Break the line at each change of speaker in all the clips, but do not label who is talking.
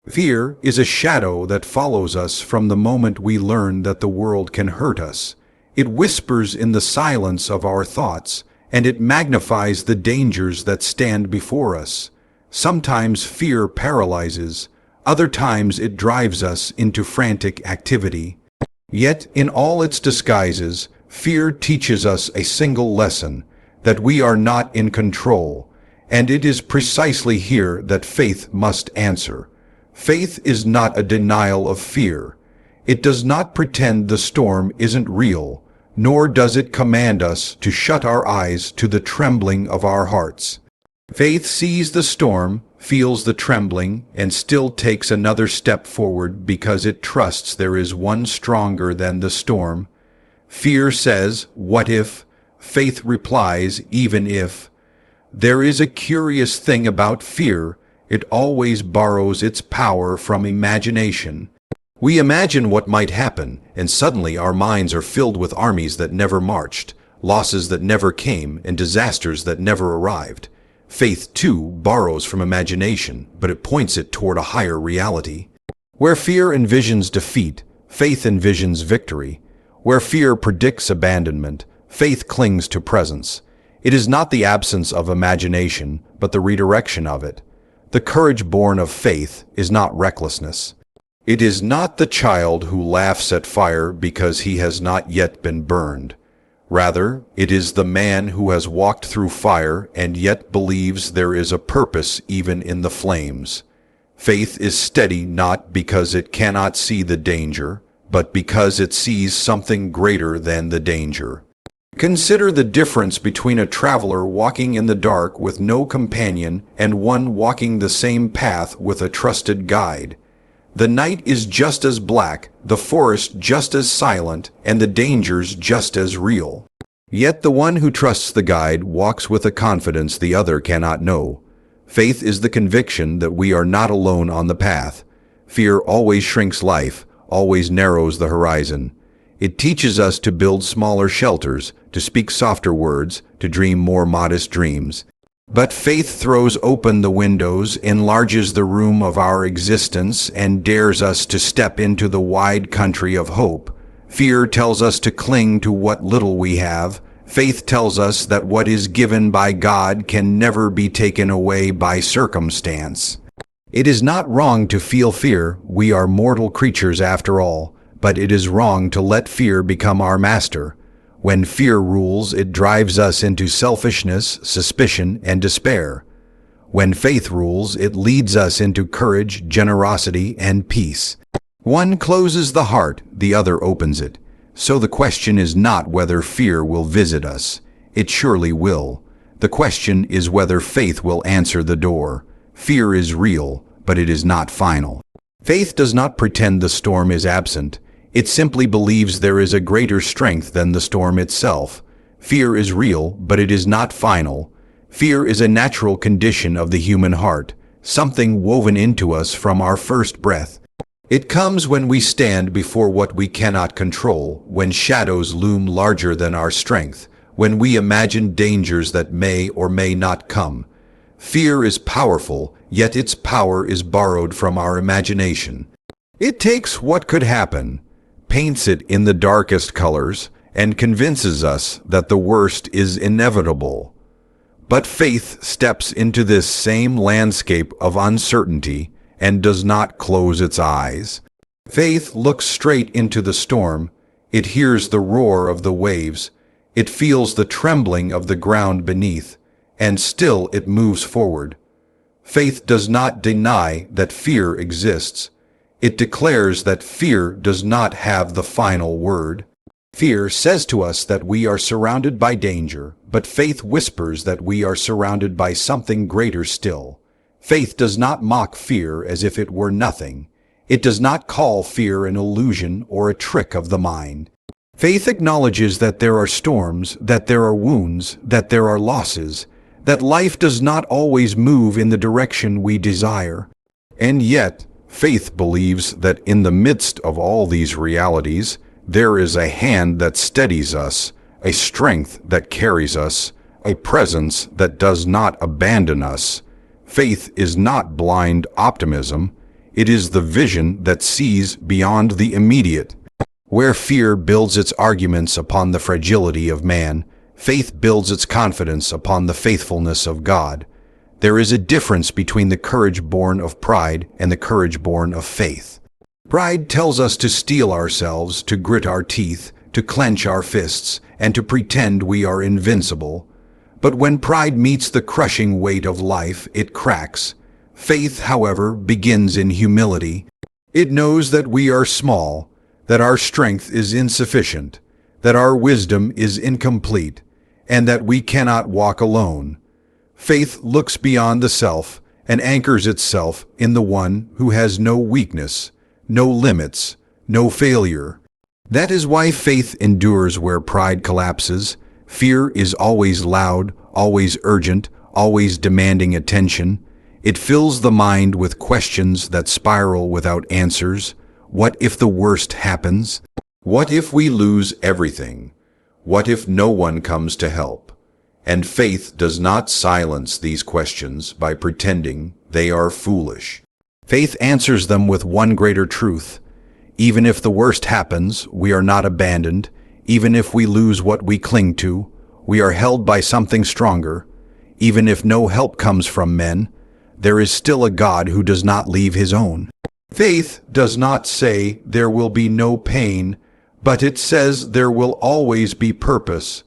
Fear is a shadow that follows us from the moment we learn that the world can hurt us. It whispers in the silence of our thoughts, and it magnifies the dangers that stand before us. Sometimes fear paralyzes, other times it drives us into frantic activity. Yet, in all its disguises, fear teaches us a single lesson, that we are not in control, and it is precisely here that faith must answer. Faith is not a denial of fear. It does not pretend the storm isn't real, nor does it command us to shut our eyes to the trembling of our hearts. Faith sees the storm, feels the trembling, and still takes another step forward because it trusts there is one stronger than the storm. Fear says, "What if?" Faith replies, "Even if." There is a curious thing about fear. It always borrows its power from imagination. We imagine what might happen, and suddenly our minds are filled with armies that never marched, losses that never came, and disasters that never arrived. Faith, too, borrows from imagination, but it points it toward a higher reality. Where fear envisions defeat, faith envisions victory. Where fear predicts abandonment, faith clings to presence. It is not the absence of imagination, but the redirection of it. The courage born of faith is not recklessness. It is not the child who laughs at fire because he has not yet been burned. Rather, it is the man who has walked through fire and yet believes there is a purpose even in the flames. Faith is steady not because it cannot see the danger, but because it sees something greater than the danger. Consider the difference between a traveler walking in the dark with no companion and one walking the same path with a trusted guide. The night is just as black, the forest just as silent, and the dangers just as real. Yet the one who trusts the guide walks with a confidence the other cannot know. Faith is the conviction that we are not alone on the path. Fear always shrinks life, always narrows the horizon. It teaches us to build smaller shelters, to speak softer words, to dream more modest dreams. But faith throws open the windows, enlarges the room of our existence, and dares us to step into the wide country of hope. Fear tells us to cling to what little we have. Faith tells us that what is given by God can never be taken away by circumstance. It is not wrong to feel fear. We are mortal creatures after all. But it is wrong to let fear become our master. When fear rules, it drives us into selfishness, suspicion, and despair. When faith rules, it leads us into courage, generosity, and peace. One closes the heart, the other opens it. So the question is not whether fear will visit us. It surely will. The question is whether faith will answer the door. Fear is real, but it is not final. Faith does not pretend the storm is absent. It simply believes there is a greater strength than the storm itself. Fear is real, but it is not final. Fear is a natural condition of the human heart, something woven into us from our first breath. It comes when we stand before what we cannot control, when shadows loom larger than our strength, when we imagine dangers that may or may not come. Fear is powerful, yet its power is borrowed from our imagination. It takes what could happen, paints it in the darkest colors, and convinces us that the worst is inevitable. But faith steps into this same landscape of uncertainty and does not close its eyes. Faith looks straight into the storm. It hears the roar of the waves. It feels the trembling of the ground beneath, and still it moves forward. Faith does not deny that fear exists. It declares that fear does not have the final word. Fear says to us that we are surrounded by danger, but faith whispers that we are surrounded by something greater still. Faith does not mock fear as if it were nothing. It does not call fear an illusion or a trick of the mind. Faith acknowledges that there are storms, that there are wounds, that there are losses, that life does not always move in the direction we desire. And yet, faith believes that in the midst of all these realities, there is a hand that steadies us, a strength that carries us, a presence that does not abandon us. Faith is not blind optimism. It is the vision that sees beyond the immediate. Where fear builds its arguments upon the fragility of man, faith builds its confidence upon the faithfulness of God. There is a difference between the courage born of pride and the courage born of faith. Pride tells us to steel ourselves, to grit our teeth, to clench our fists, and to pretend we are invincible. But when pride meets the crushing weight of life, it cracks. Faith, however, begins in humility. It knows that we are small, that our strength is insufficient, that our wisdom is incomplete, and that we cannot walk alone. Faith looks beyond the self and anchors itself in the one who has no weakness, no limits, no failure. That is why faith endures where pride collapses. Fear is always loud, always urgent, always demanding attention. It fills the mind with questions that spiral without answers. What if the worst happens? What if we lose everything? What if no one comes to help? And faith does not silence these questions by pretending they are foolish. Faith answers them with one greater truth. Even if the worst happens, we are not abandoned. Even if we lose what we cling to, we are held by something stronger. Even if no help comes from men, there is still a God who does not leave his own. Faith does not say there will be no pain, but it says there will always be purpose.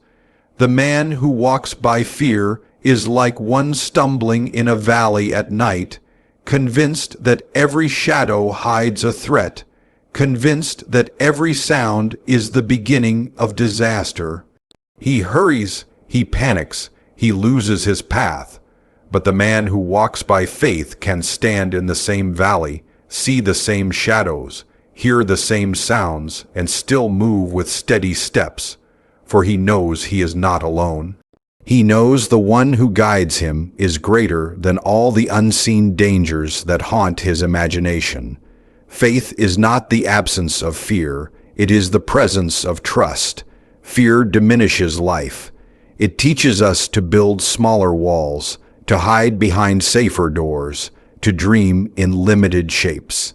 The man who walks by fear is like one stumbling in a valley at night, convinced that every shadow hides a threat, convinced that every sound is the beginning of disaster. He hurries, he panics, he loses his path. But the man who walks by faith can stand in the same valley, see the same shadows, hear the same sounds, and still move with steady steps, for he knows he is not alone. He knows the one who guides him is greater than all the unseen dangers that haunt his imagination. Faith is not the absence of fear, it is the presence of trust. Fear diminishes life. It teaches us to build smaller walls, to hide behind safer doors, to dream in limited shapes.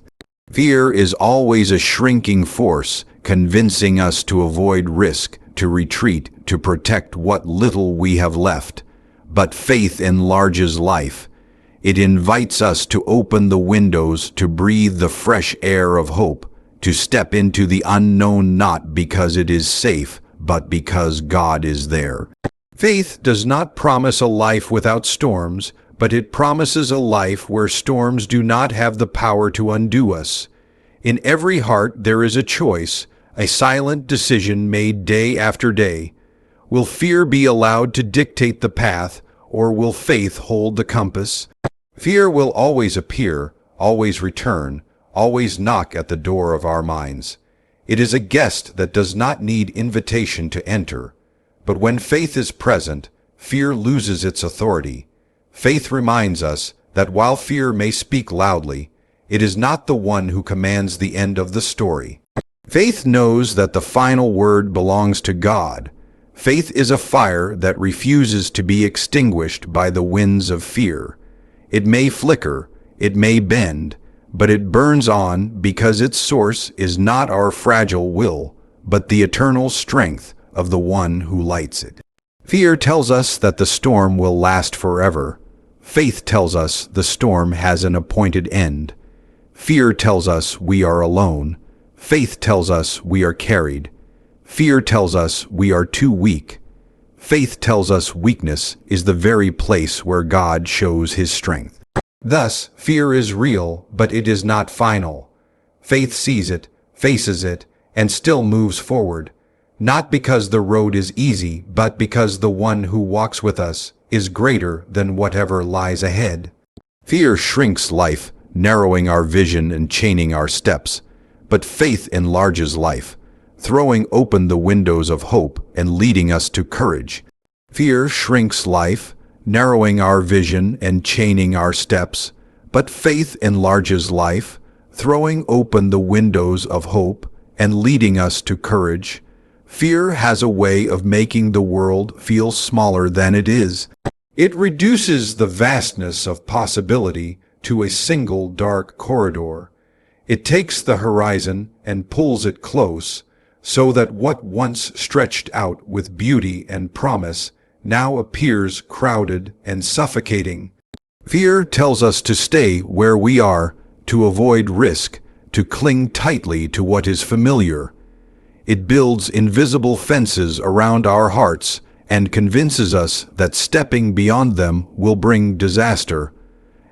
Fear is always a shrinking force, convincing us to avoid risk, to retreat, to protect what little we have left. But faith enlarges life. It invites us to open the windows, to breathe the fresh air of hope, to step into the unknown not because it is safe, but because God is there. Faith does not promise a life without storms, but it promises a life where storms do not have the power to undo us. In every heart there is a choice, a silent decision made day after day. Will fear be allowed to dictate the path, or will faith hold the compass? Fear will always appear, always return, always knock at the door of our minds. It is a guest that does not need invitation to enter. But when faith is present, fear loses its authority. Faith reminds us that while fear may speak loudly, it is not the one who commands the end of the story. Faith knows that the final word belongs to God. Faith is a fire that refuses to be extinguished by the winds of fear. It may flicker, it may bend, but it burns on because its source is not our fragile will, but the eternal strength of the one who lights it. Fear tells us that the storm will last forever. Faith tells us the storm has an appointed end. Fear tells us we are alone. Faith tells us we are carried. Fear tells us we are too weak. Faith tells us weakness is the very place where God shows his strength. Thus, fear is real, but it is not final. Faith sees it, faces it, and still moves forward. Not because the road is easy, but because the one who walks with us is greater than whatever lies ahead. Fear shrinks life, narrowing our vision and chaining our steps. But faith enlarges life, throwing open the windows of hope and leading us to courage. Fear shrinks life, narrowing our vision and chaining our steps. But faith enlarges life, throwing open the windows of hope and leading us to courage. Fear has a way of making the world feel smaller than it is. It reduces the vastness of possibility to a single dark corridor. It takes the horizon and pulls it close, so that what once stretched out with beauty and promise now appears crowded and suffocating. Fear tells us to stay where we are, to avoid risk, to cling tightly to what is familiar. It builds invisible fences around our hearts and convinces us that stepping beyond them will bring disaster.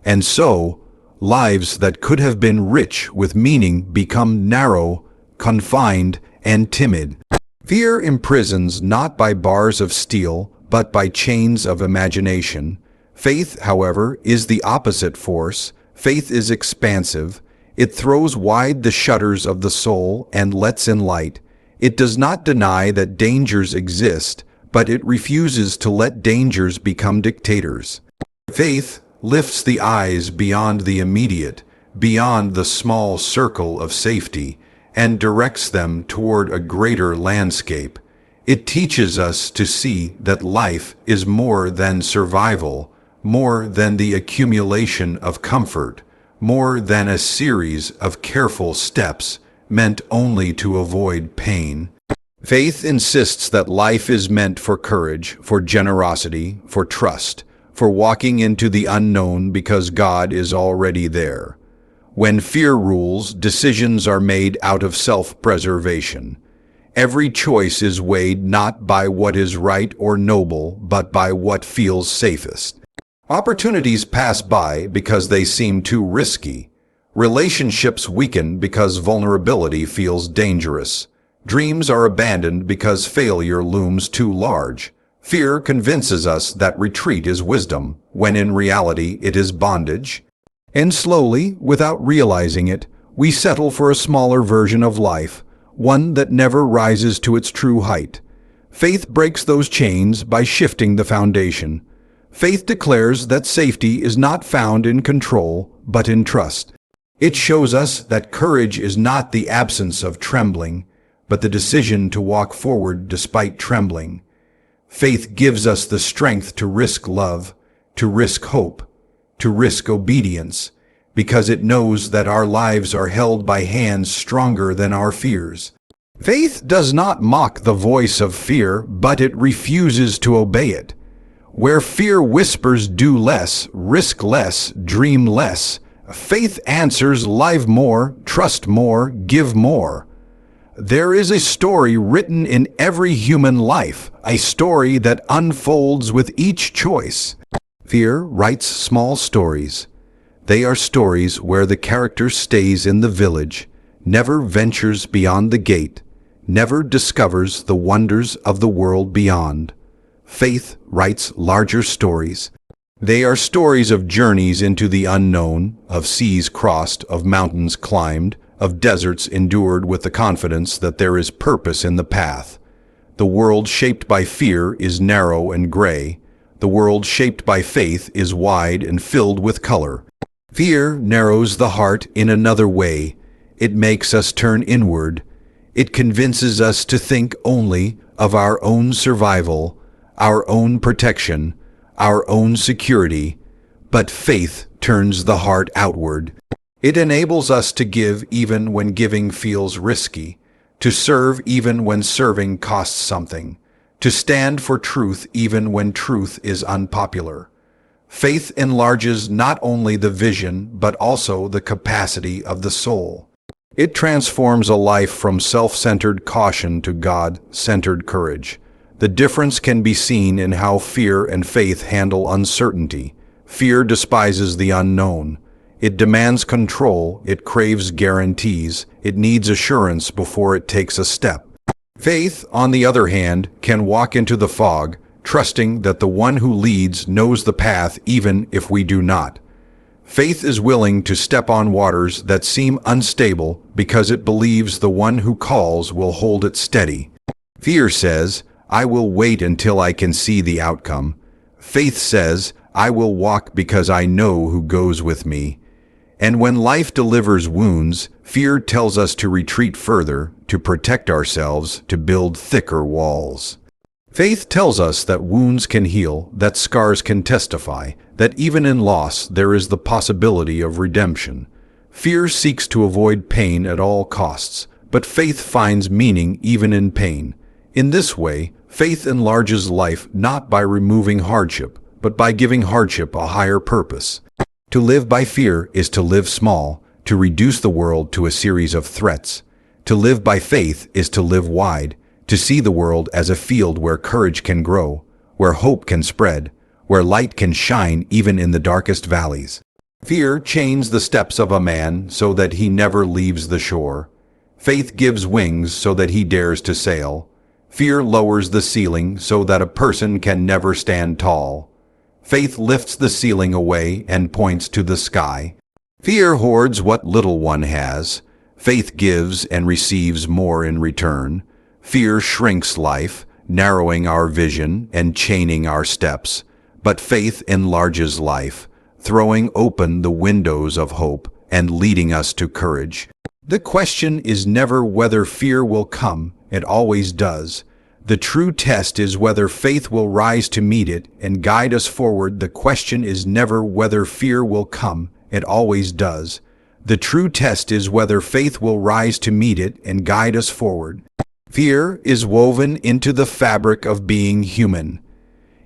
And so, lives that could have been rich with meaning become narrow, confined, and timid. Fear imprisons not by bars of steel, but by chains of imagination. Faith, however, is the opposite force. Faith is expansive. It throws wide the shutters of the soul and lets in light. It does not deny that dangers exist, but it refuses to let dangers become dictators. Faith lifts the eyes beyond the immediate, beyond the small circle of safety, and directs them toward a greater landscape. It teaches us to see that life is more than survival, more than the accumulation of comfort, more than a series of careful steps meant only to avoid pain. Faith insists that life is meant for courage, for generosity, for trust, for walking into the unknown because God is already there. When fear rules, decisions are made out of self-preservation. Every choice is weighed not by what is right or noble, but by what feels safest. Opportunities pass by because they seem too risky. Relationships weaken because vulnerability feels dangerous. Dreams are abandoned because failure looms too large. Fear convinces us that retreat is wisdom, when in reality it is bondage. And slowly, without realizing it, we settle for a smaller version of life, one that never rises to its true height. Faith breaks those chains by shifting the foundation. Faith declares that safety is not found in control, but in trust. It shows us that courage is not the absence of trembling, but the decision to walk forward despite trembling. Faith gives us the strength to risk love, to risk hope, to risk obedience, because it knows that our lives are held by hands stronger than our fears. Faith does not mock the voice of fear, but it refuses to obey it. Where fear whispers, do less, risk less, dream less, faith answers, live more, trust more, give more. There is a story written in every human life, a story that unfolds with each choice. Fear writes small stories. They are stories where the character stays in the village, never ventures beyond the gate, never discovers the wonders of the world beyond. Faith writes larger stories. They are stories of journeys into the unknown, of seas crossed, of mountains climbed, of deserts endured with the confidence that there is purpose in the path. The world shaped by fear is narrow and gray. The world shaped by faith is wide and filled with color. Fear narrows the heart in another way. It makes us turn inward. It convinces us to think only of our own survival, our own protection, our own security. But faith turns the heart outward. It enables us to give even when giving feels risky, to serve even when serving costs something, to stand for truth even when truth is unpopular. Faith enlarges not only the vision, but also the capacity of the soul. It transforms a life from self-centered caution to God-centered courage. The difference can be seen in how fear and faith handle uncertainty. Fear despises the unknown. It demands control, it craves guarantees, it needs assurance before it takes a step. Faith, on the other hand, can walk into the fog, trusting that the one who leads knows the path even if we do not. Faith is willing to step on waters that seem unstable because it believes the one who calls will hold it steady. Fear says, I will wait until I can see the outcome. Faith says, I will walk because I know who goes with me. And when life delivers wounds, fear tells us to retreat further, to protect ourselves, to build thicker walls. Faith tells us that wounds can heal, that scars can testify, that even in loss there is the possibility of redemption. Fear seeks to avoid pain at all costs, but faith finds meaning even in pain. In this way, faith enlarges life not by removing hardship, but by giving hardship a higher purpose. To live by fear is to live small, to reduce the world to a series of threats. To live by faith is to live wide, to see the world as a field where courage can grow, where hope can spread, where light can shine even in the darkest valleys. Fear chains the steps of a man so that he never leaves the shore. Faith gives wings so that he dares to sail. Fear lowers the ceiling so that a person can never stand tall. Faith lifts the ceiling away and points to the sky. Fear hoards what little one has. Faith gives and receives more in return. Fear shrinks life, narrowing our vision and chaining our steps. But faith enlarges life, throwing open the windows of hope and leading us to courage. The question is never whether fear will come, it always does. The true test is whether faith will rise to meet it and guide us forward. The question is never whether fear will come, it always does. The true test is whether faith will rise to meet it and guide us forward. Fear is woven into the fabric of being human.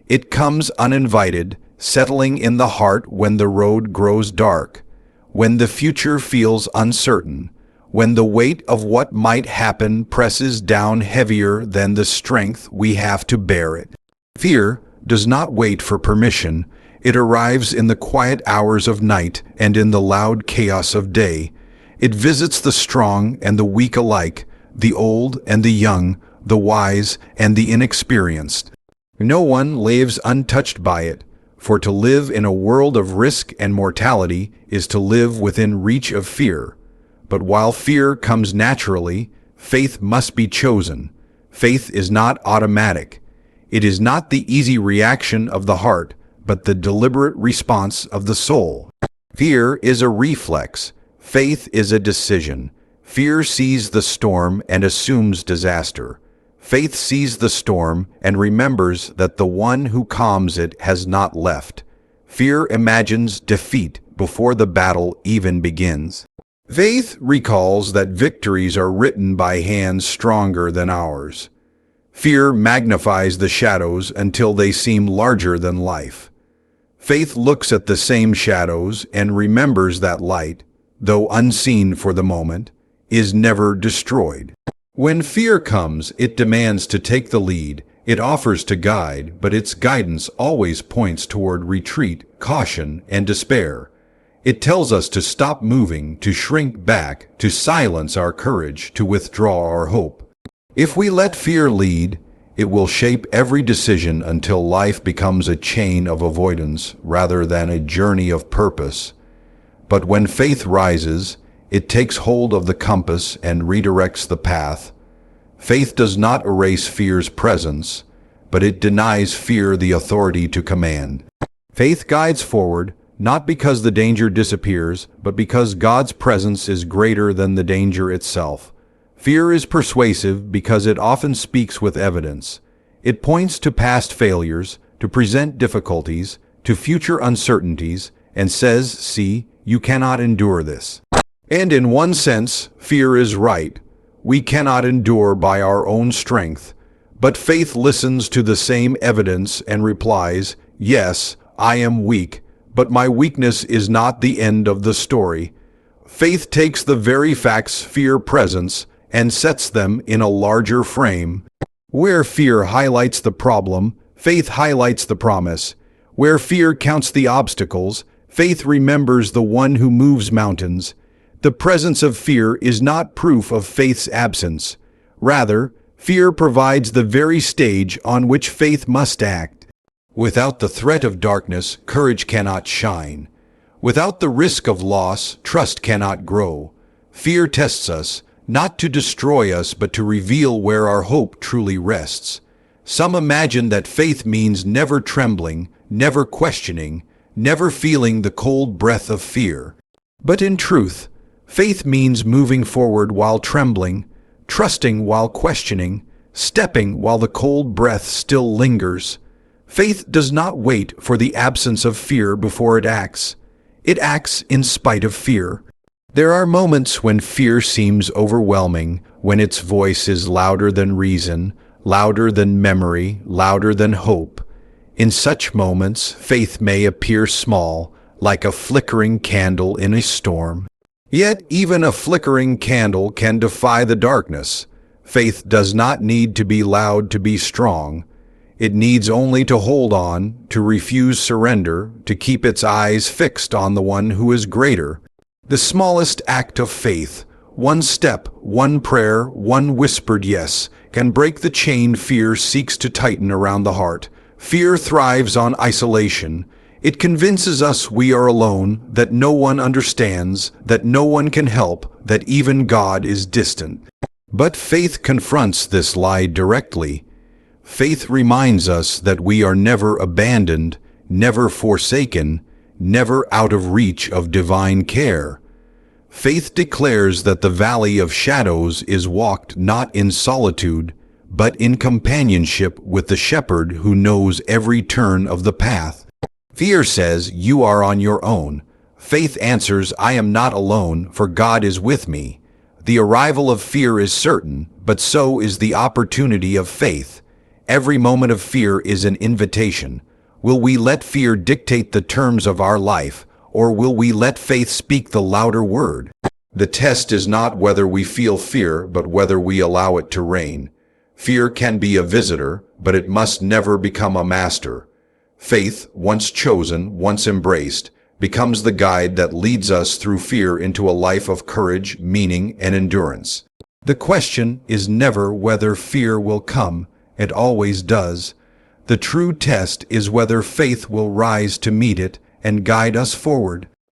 It comes uninvited, settling in the heart when the road grows dark, when the future feels uncertain, when the weight of what might happen presses down heavier than the strength we have to bear it. Fear does not wait for permission. It arrives in the quiet hours of night and in the loud chaos of day. It visits the strong and the weak alike, the old and the young, the wise and the inexperienced. No one lives untouched by it, for to live in a world of risk and mortality is to live within reach of fear. But while fear comes naturally, faith must be chosen. Faith is not automatic. It is not the easy reaction of the heart, but the deliberate response of the soul. Fear is a reflex. Faith is a decision. Fear sees the storm and assumes disaster. Faith sees the storm and remembers that the one who calms it has not left. Fear imagines defeat before the battle even begins. Faith recalls that victories are written by hands stronger than ours. Fear magnifies the shadows until they seem larger than life. Faith looks at the same shadows and remembers that light, though unseen for the moment, is never destroyed. When fear comes, it demands to take the lead. It offers to guide, but its guidance always points toward retreat, caution, and despair. It tells us to stop moving, to shrink back, to silence our courage, to withdraw our hope. If we let fear lead, it will shape every decision until life becomes a chain of avoidance rather than a journey of purpose. But when faith rises, it takes hold of the compass and redirects the path. Faith does not erase fear's presence, but it denies fear the authority to command. Faith guides forward, not because the danger disappears, but because God's presence is greater than the danger itself. Fear is persuasive because it often speaks with evidence. It points to past failures, to present difficulties, to future uncertainties, and says, "See, you cannot endure this." And in one sense, fear is right. We cannot endure by our own strength. But faith listens to the same evidence and replies, "Yes, I am weak, but my weakness is not the end of the story." Faith takes the very facts fear presents and sets them in a larger frame. Where fear highlights the problem, faith highlights the promise. Where fear counts the obstacles, faith remembers the one who moves mountains. The presence of fear is not proof of faith's absence. Rather, fear provides the very stage on which faith must act. Without the threat of darkness, courage cannot shine. Without the risk of loss, trust cannot grow. Fear tests us, not to destroy us, but to reveal where our hope truly rests. Some imagine that faith means never trembling, never questioning, never feeling the cold breath of fear. But in truth, faith means moving forward while trembling, trusting while questioning, stepping while the cold breath still lingers. Faith does not wait for the absence of fear before it acts. It acts in spite of fear. There are moments when fear seems overwhelming, when its voice is louder than reason, louder than memory, louder than hope. In such moments, faith may appear small, like a flickering candle in a storm. Yet even a flickering candle can defy the darkness. Faith does not need to be loud to be strong. It needs only to hold on, to refuse surrender, to keep its eyes fixed on the one who is greater. The smallest act of faith, one step, one prayer, one whispered yes, can break the chain fear seeks to tighten around the heart. Fear thrives on isolation. It convinces us we are alone, that no one understands, that no one can help, that even God is distant. But faith confronts this lie directly. Faith reminds us that we are never abandoned, never forsaken, never out of reach of divine care. Faith declares that the valley of shadows is walked not in solitude, but in companionship with the shepherd who knows every turn of the path. Fear says, "You are on your own." Faith answers, "I am not alone, for God is with me." The arrival of fear is certain, but so is the opportunity of faith. Every moment of fear is an invitation. Will we let fear dictate the terms of our life, or will we let faith speak the louder word? The test is not whether we feel fear, but whether we allow it to reign. Fear can be a visitor, but it must never become a master. Faith, once chosen, once embraced, becomes the guide that leads us through fear into a life of courage, meaning, and endurance. The question is never whether fear will come. It always does. The true test is whether faith will rise to meet it and guide us forward.